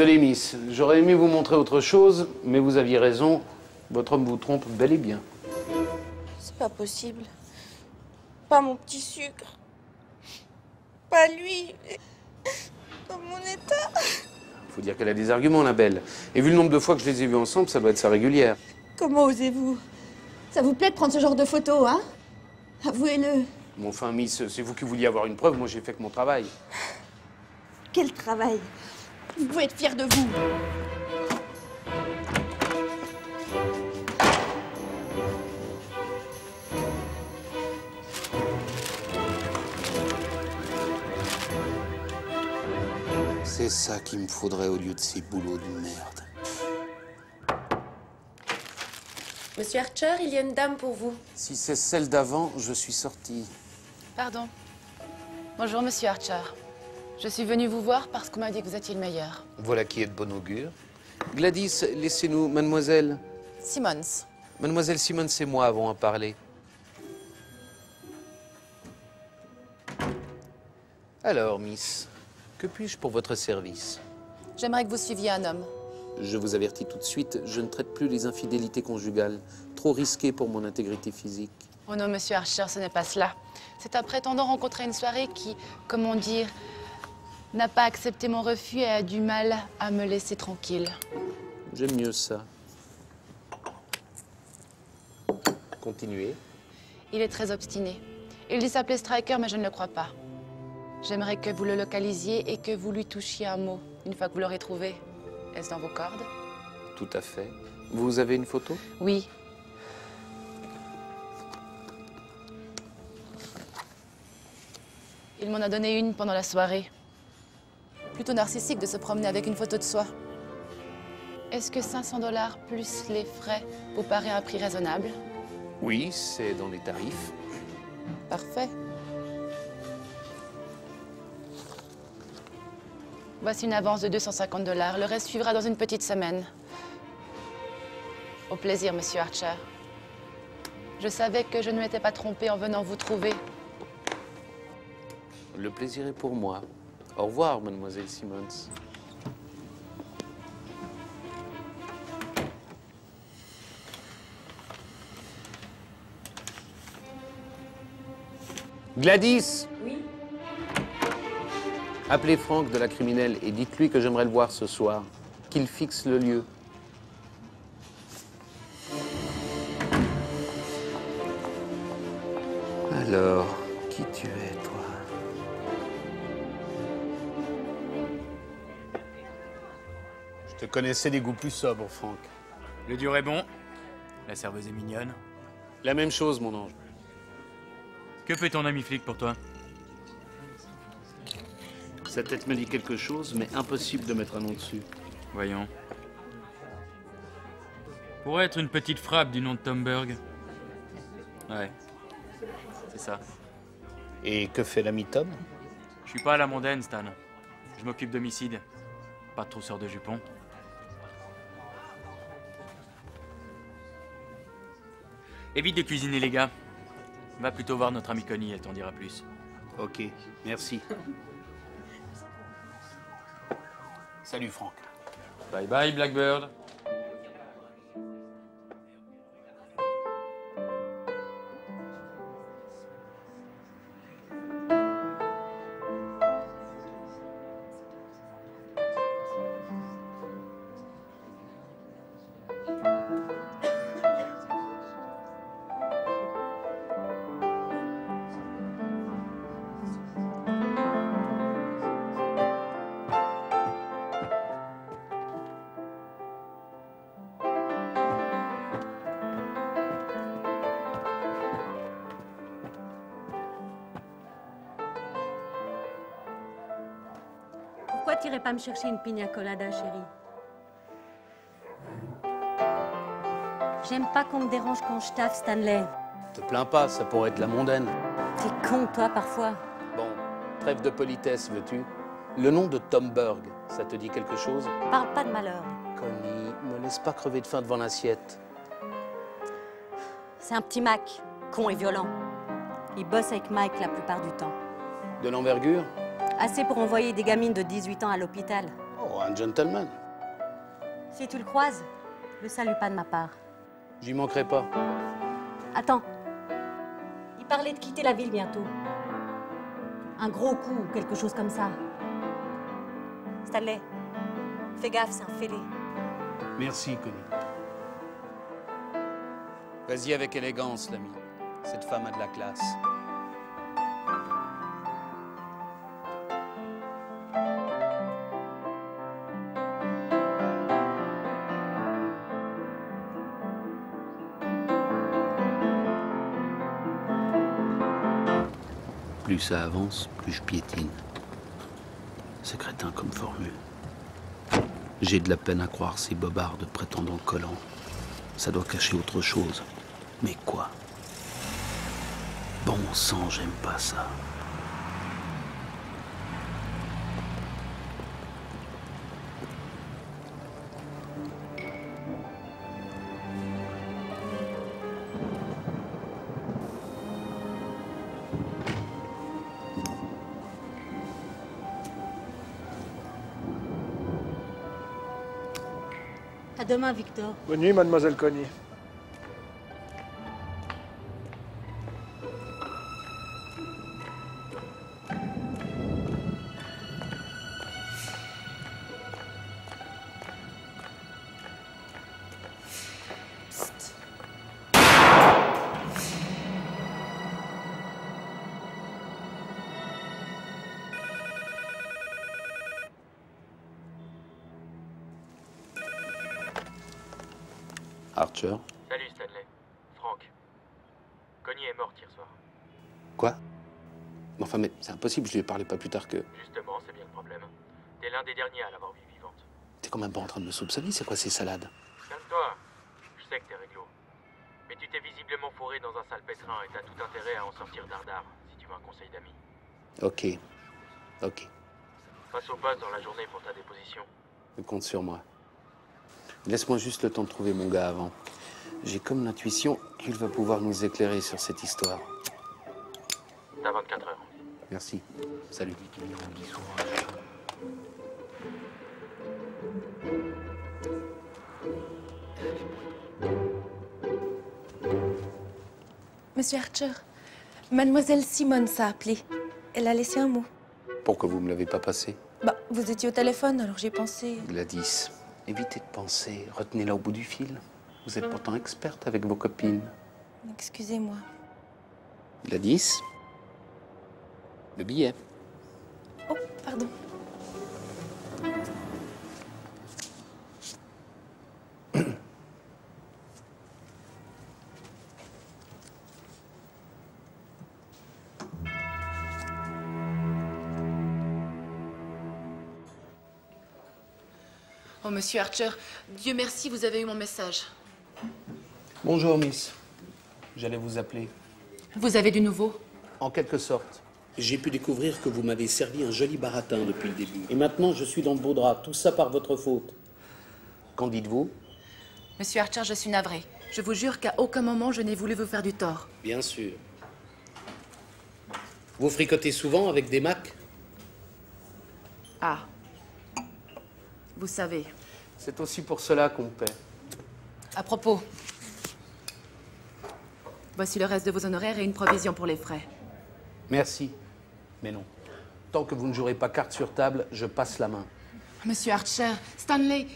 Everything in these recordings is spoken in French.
Désolé, Miss. J'aurais aimé vous montrer autre chose, mais vous aviez raison. Votre homme vous trompe bel et bien. C'est pas possible. Pas mon petit sucre. Pas lui. Dans mon état. Faut dire qu'elle a des arguments, la belle. Et vu le nombre de fois que je les ai vus ensemble, ça doit être sa régulière. Comment osez-vous? Ça vous plaît de prendre ce genre de photos, hein? Avouez-le. Bon, enfin, Miss, c'est vous qui vouliez avoir une preuve. Moi, j'ai fait que mon travail. Quel travail! Vous pouvez être fier de vous. C'est ça qu'il me faudrait au lieu de ces boulots de merde. Monsieur Archer, il y a une dame pour vous. Si c'est celle d'avant, je suis sorti. Pardon. Bonjour, monsieur Archer. Je suis venue vous voir parce qu'on m'a dit que vous étiez le meilleur. Voilà qui est de bon augure. Gladys, laissez-nous, mademoiselle. Simmons. Mademoiselle Simmons et moi avons à parler. Alors, Miss, que puis-je pour votre service? J'aimerais que vous suiviez un homme. Je vous avertis tout de suite, je ne traite plus les infidélités conjugales. Trop risqué pour mon intégrité physique. Oh non, monsieur Archer, ce n'est pas cela. C'est un prétendant rencontré à une soirée qui, comment dire, n'a pas accepté mon refus et a du mal à me laisser tranquille. J'aime mieux ça. Continuez. Il est très obstiné. Il dit s'appeler Striker, mais je ne le crois pas. J'aimerais que vous le localisiez et que vous lui touchiez un mot une fois que vous l'aurez trouvé. Est-ce dans vos cordes? Tout à fait. Vous avez une photo? Oui. Il m'en a donné une pendant la soirée. Plutôt narcissique de se promener avec une photo de soi. Est-ce que 500 $ plus les frais vous paraît un prix raisonnable? Oui, c'est dans les tarifs. Parfait. Voici une avance de 250 $. Le reste suivra dans une petite semaine. Au plaisir, monsieur Archer. Je savais que je ne m'étais pas trompée en venant vous trouver. Le plaisir est pour moi. Au revoir, mademoiselle Simmons. Gladys! Oui. Appelez Franck de la criminelle et dites-lui que j'aimerais le voir ce soir. Qu'il fixe le lieu. Alors, qui tu es, toi? Je te connaissais des goûts plus sobres, Franck. Le dur est bon, la serveuse est mignonne. La même chose, mon ange. Que fait ton ami flic pour toi? Sa tête me dit quelque chose, mais impossible de mettre un nom dessus. Voyons. Pourrait être une petite frappe du nom de Tom Berg. Ouais, c'est ça. Et que fait l'ami Tom? Je suis pas à la mondaine, Stan. Je m'occupe d'homicide. Pas de trousseur de jupons. Évite de cuisiner, les gars. Va plutôt voir notre amie Connie, elle t'en dira plus. Ok, merci. Salut, Franck. Bye bye, Blackbird. Pourquoi t'irais pas me chercher une pina colada, chérie? J'aime pas qu'on me dérange quand je taffe, Stanley. Te plains pas, ça pourrait être la mondaine. T'es con, toi, parfois. Bon, trêve de politesse, veux-tu? Le nom de Tom Berg, ça te dit quelque chose? Parle pas de malheur. Connie, me laisse pas crever de faim devant l'assiette. C'est un petit Mac, con et violent. Il bosse avec Mike la plupart du temps. De l'envergure? Assez pour envoyer des gamines de 18 ans à l'hôpital. Oh, Oh, un gentleman. Si tu le croises, le salue pas de ma part. J'y manquerai pas. Attends. Il parlait de quitter la ville bientôt. Un gros coup ou quelque chose comme ça. Stanley, fais gaffe, c'est un fêlé. Merci, Connie. Vas-y avec élégance, l'ami. Cette femme a de la classe. Plus ça avance, plus je piétine. C'est crétin comme formule. J'ai de la peine à croire ces bobards de prétendants collants. Ça doit cacher autre chose. Mais quoi? Bon sang, j'aime pas ça. À demain, Victor. Bonne nuit, mademoiselle Connie. Archer? Salut Stanley. Frank. Connie est morte hier soir. Quoi? Enfin, mais c'est impossible, je lui ai parlé pas plus tard que... Justement, c'est bien le problème. T'es l'un des derniers à l'avoir vue vivante. T'es quand même pas en train de me soupçonner, c'est quoi ces salades? Calme-toi. Je sais que t'es réglo. Mais tu t'es visiblement fourré dans un sale pétrin et t'as tout intérêt à en sortir dardard, si tu veux un conseil d'ami. Ok. Ok. Passe au poste dans la journée pour ta déposition. Compte sur moi. Laisse-moi juste le temps de trouver mon gars avant. J'ai comme l'intuition qu'il va pouvoir nous éclairer sur cette histoire. T'as 24 heures. Merci. Salut. Monsieur Archer, mademoiselle Simone a appelé. Elle a laissé un mot. Pourquoi vous me l'avez pas passé? Bah, vous étiez au téléphone, alors j'ai pensé... Gladys, évitez de penser. Retenez-la au bout du fil. Vous êtes pourtant experte avec vos copines. Excusez-moi. Gladys, le billet. Oh, pardon. Oh, monsieur Archer, Dieu merci, vous avez eu mon message. Bonjour, Miss. J'allais vous appeler. Vous avez du nouveau? En quelque sorte. J'ai pu découvrir que vous m'avez servi un joli baratin depuis le début. Et maintenant, je suis dans le beau drap. Tout ça par votre faute. Qu'en dites-vous? Monsieur Archer, je suis navrée. Je vous jure qu'à aucun moment je n'ai voulu vous faire du tort. Bien sûr. Vous fricotez souvent avec des Macs? Ah. Vous savez. C'est aussi pour cela qu'on paie. À propos. Voici le reste de vos honoraires et une provision pour les frais. Merci. Mais non. Tant que vous ne jouerez pas carte sur table, je passe la main. Monsieur Archer, Stanley.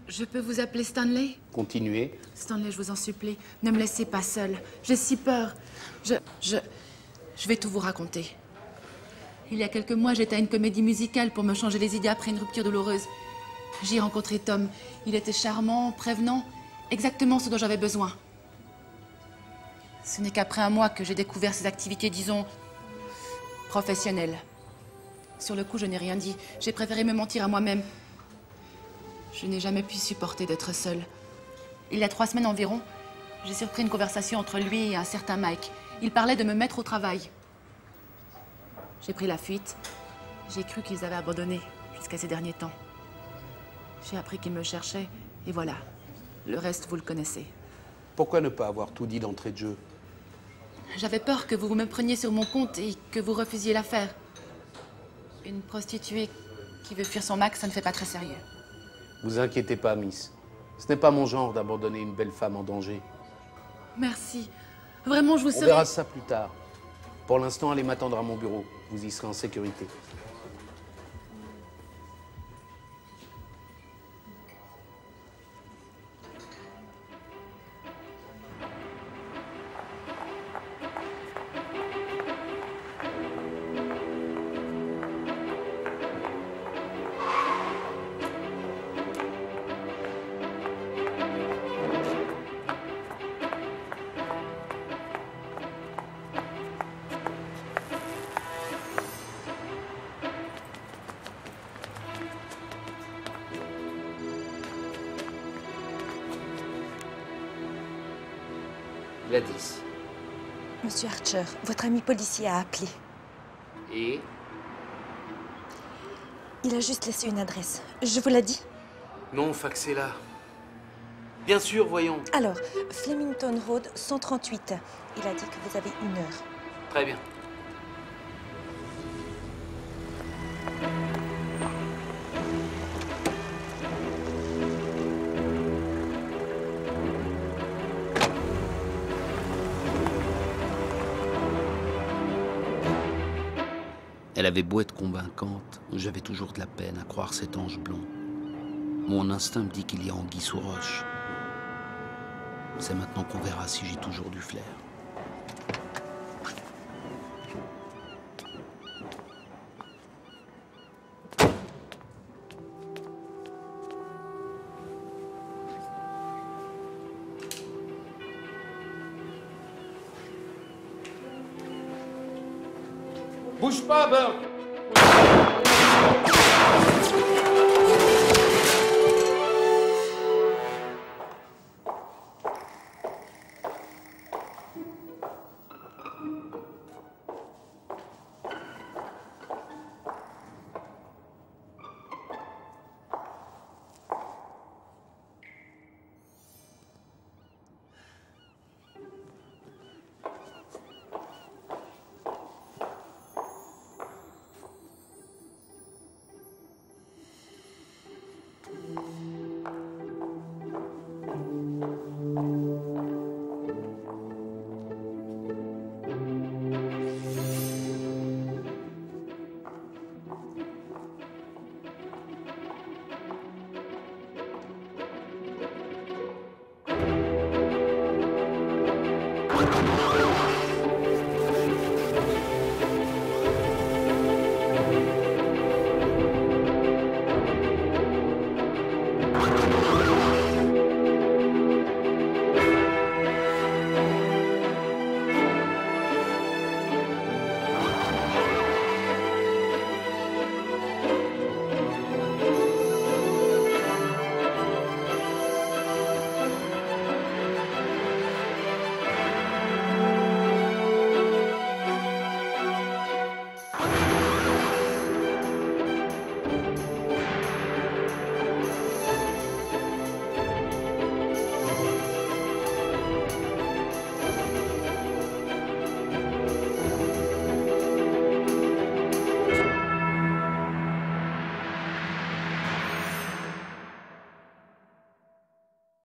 Je peux vous appeler Stanley? Continuez. Stanley, je vous en supplie, ne me laissez pas seule. J'ai si peur. Je vais tout vous raconter. Il y a quelques mois, j'étais à une comédie musicale pour me changer les idées après une rupture douloureuse. J'y ai rencontré Tom. Il était charmant, prévenant, exactement ce dont j'avais besoin. Ce n'est qu'après un mois que j'ai découvert ses activités, disons, professionnelles. Sur le coup, je n'ai rien dit. J'ai préféré me mentir à moi-même. Je n'ai jamais pu supporter d'être seule. Il y a 3 semaines environ, j'ai surpris une conversation entre lui et un certain Mike. Il parlait de me mettre au travail. J'ai pris la fuite. J'ai cru qu'ils avaient abandonné jusqu'à ces derniers temps. J'ai appris qu'ils me cherchaient, et voilà. Le reste, vous le connaissez. Pourquoi ne pas avoir tout dit d'entrée de jeu? J'avais peur que vous me preniez sur mon compte et que vous refusiez l'affaire. Une prostituée Qui veut fuir son Max, ça ne fait pas très sérieux. Vous inquiétez pas, Miss. Ce n'est pas mon genre d'abandonner une belle femme en danger. Merci. Vraiment, je vous On serai... verra ça plus tard. Pour l'instant, allez m'attendre à mon bureau. Vous y serez en sécurité. Gladys. Monsieur Archer, votre ami policier a appelé. Et Il a juste laissé une adresse. Je vous l'ai dit? non, faxez-la. Bien sûr, voyons. Alors, Flemington Road, 138. Il a dit que vous avez 1 heure. Très bien. Elle avait beau être convaincante, j'avais toujours de la peine à croire cet ange blond. Mon instinct me dit qu'il y a anguille sous roche. C'est maintenant qu'on verra si j'ai toujours du flair. Bouge pas, Burke!